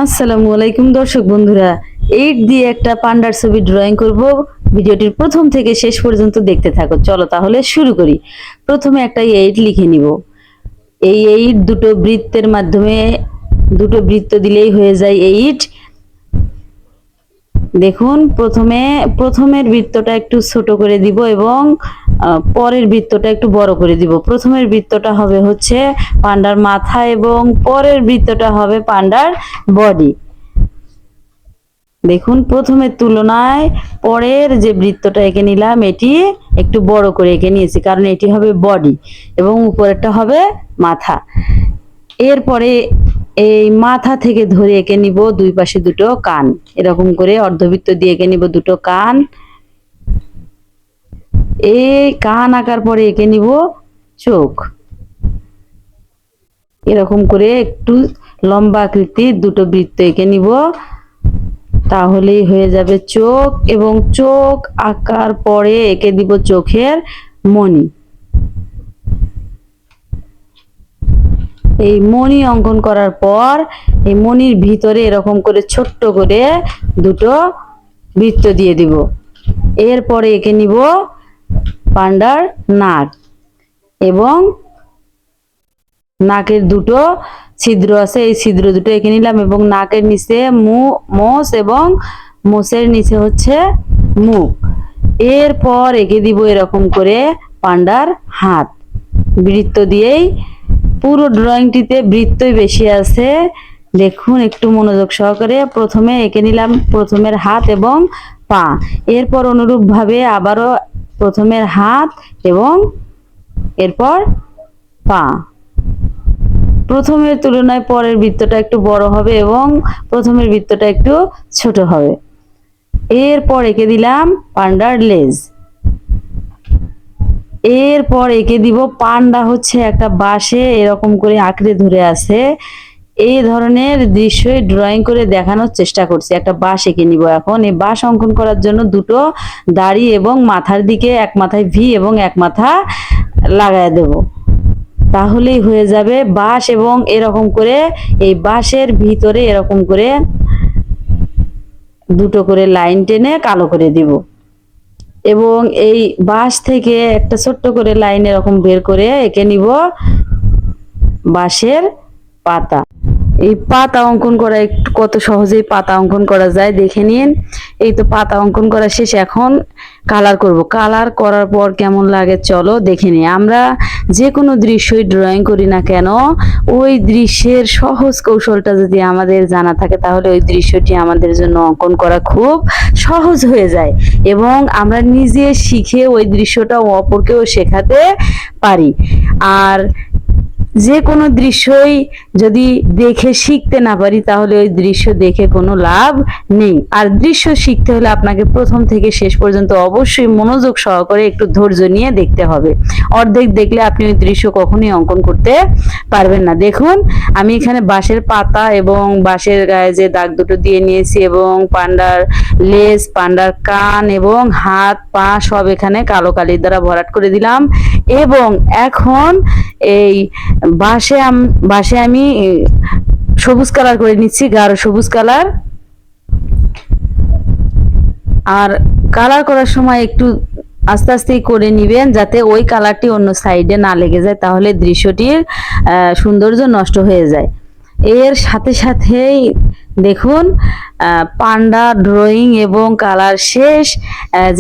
আসসালামু আলাইকুম দর্শক বন্ধুরা, এইট দিয়ে একটা পান্ডার ছবি ড্রয়িং করব। ভিডিওটির প্রথম থেকে শেষ পর্যন্ত দেখতে থাকো। চলো তাহলে শুরু করি। প্রথমে একটা এইট লিখে নিব। এই এইট দুটো বৃত্তের মাধ্যমে, দুটো বৃত্ত দিলেই হয়ে যায় এইট। দেখুন, প্রথমের বৃত্তটা একটু ছোট করে দিব এবং পরের বৃত্তটা একটু বড় করে দিব। প্রথমের বৃত্তটা হবে হচ্ছে পান্ডার মাথা এবং পরের বৃত্তটা হবে পান্ডার বডি। দেখুন, প্রথমের তুলনায় পরের যে বৃত্তটা এঁকে নিলাম এটি একটু বড় করে এঁকে নিয়েছি, কারণ এটি হবে বডি এবং উপরেরটা হবে মাথা। এরপরে এই মাথা থেকে ধরে এঁকে নিব দুই পাশে দুটো কান, এরকম করে অর্ধবৃত্ত দিয়ে এঁকে নিব দুটো কান। এই কান আঁকার পরে এঁকে নিব চোখ, এরকম করে একটু লম্বা আকৃতির দুটো বৃত্ত এঁকে নিব, তাহলেই হয়ে যাবে চোখ। এবং চোখ আঁকার পরে এঁকে দিব চোখের মণি। এই মণি অঙ্কন করার পর এই মণির ভিতরে এরকম করে ছোট্ট করে দুটো বৃত্ত দিয়ে দিব। এরপরে এঁকে নিব পান্ডার নাক এবং নাকের দুটো ছিদ্র আছে, এই ছিদ্র দুটো এঁকে নিলাম এবং নাকের নিচে মোষ এবং মোষের নিচে হচ্ছে মুখ। এরপর এঁকে দিব এরকম করে পান্ডার হাত। বৃত্ত দিয়েই পুরো ড্রয়িংটিতে বৃত্তই বেশি আছে। দেখুন একটু মনোযোগ সহকারে। প্রথমে এঁকে নিলাম প্রথমের হাত এবং পা। এরপর অনুরূপভাবে আবারও প্রথমের হাত এবং এরপর পা। প্রথমের তুলনায় পরের বৃত্তটা একটু বড় হবে এবং প্রথমের বৃত্তটা একটু ছোট হবে। এরপর এঁকে দিলাম পান্ডার লেজ। এরপর এঁকে দিব পান্ডা হচ্ছে একটা বাঁশে এরকম করে আঁকড়ে ধরে আছে। এই ধরনের দৃশ্যই ড্রয়িং করে দেখানোর চেষ্টা করছি। একটা বাঁশ এঁকে নিব। এখন এই বাঁশ অঙ্কন করার জন্য দুটো দাড়ি এবং মাথার দিকে এক মাথায় ভি এবং এক মাথা লাগায় দেব, তাহলেই হয়ে যাবে বাঁশ। এবং এরকম করে এই বাঁশের ভিতরে এরকম করে দুটো করে লাইন টেনে কালো করে দিব এবং এই বাঁশ থেকে একটা ছোট্ট করে লাইন এরকম বের করে এঁকে নিব বাঁশের পাতা। এই পাতা অঙ্কন করা একটু কত সহজেই পাতা অঙ্কন করা যায় দেখে নিন। এই তো পাতা অঙ্কন করা শেষ। এখন কালার করব। কালার করার পর কেমন লাগে চলো দেখে নিই। আমরা যে কোনো দৃশ্যই ড্রয়িং করি না কেন, ওই দৃশ্যের সহজ কৌশলটা যদি আমাদের জানা থাকে তাহলে ওই দৃশ্যটি আমাদের জন্য অঙ্কন করা খুব সহজ হয়ে যায় এবং আমরা নিজে শিখে ওই দৃশ্যটা অপরকেও শেখাতে পারি। আর যে কোনো দৃশ্যই যদি দেখে শিখতে না পারি তাহলে ওই দৃশ্য দেখে কোনো লাভ নেই। আর দৃশ্য শিখতে হলে আপনাকে প্রথম থেকে শেষ পর্যন্ত অবশ্যই মনোযোগ সহকারে একটু ধৈর্য নিয়ে দেখতে হবে। অর্ধেক দেখলে আপনি ওই দৃশ্য কখনোই অঙ্কন করতে পারবেন না। দেখুন, আমি এখানে বাঁশের পাতা এবং বাঁশের গায়ে যে দাগ দুটো দিয়ে নিয়েছি এবং পান্ডার লেজ, পান্ডার কান এবং হাত পা সব এখানে কালো কালির দ্বারা ভরাট করে দিলাম। এবং এখন এই বাঁশে আমি সবুজ কালার করে নিচ্ছি, গাঢ় সবুজ কালার। আর কালার করার সময় একটু আস্তে আস্তেই করে নিবেন যাতে ওই কালারটি অন্য সাইডে না লেগে যায়, তাহলে দৃশ্যটির সৌন্দর্য নষ্ট হয়ে যায়। এর সাথে সাথেই দেখুন পান্ডা ড্রয়িং এবং কালার শেষ।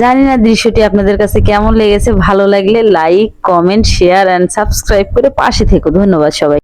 জানি না দৃশ্যটি আপনাদের কাছে কেমন লেগেছে। ভালো লাগলে like, comment, share and subscribe করে পাশে থেকো। ধন্যবাদ সবাই।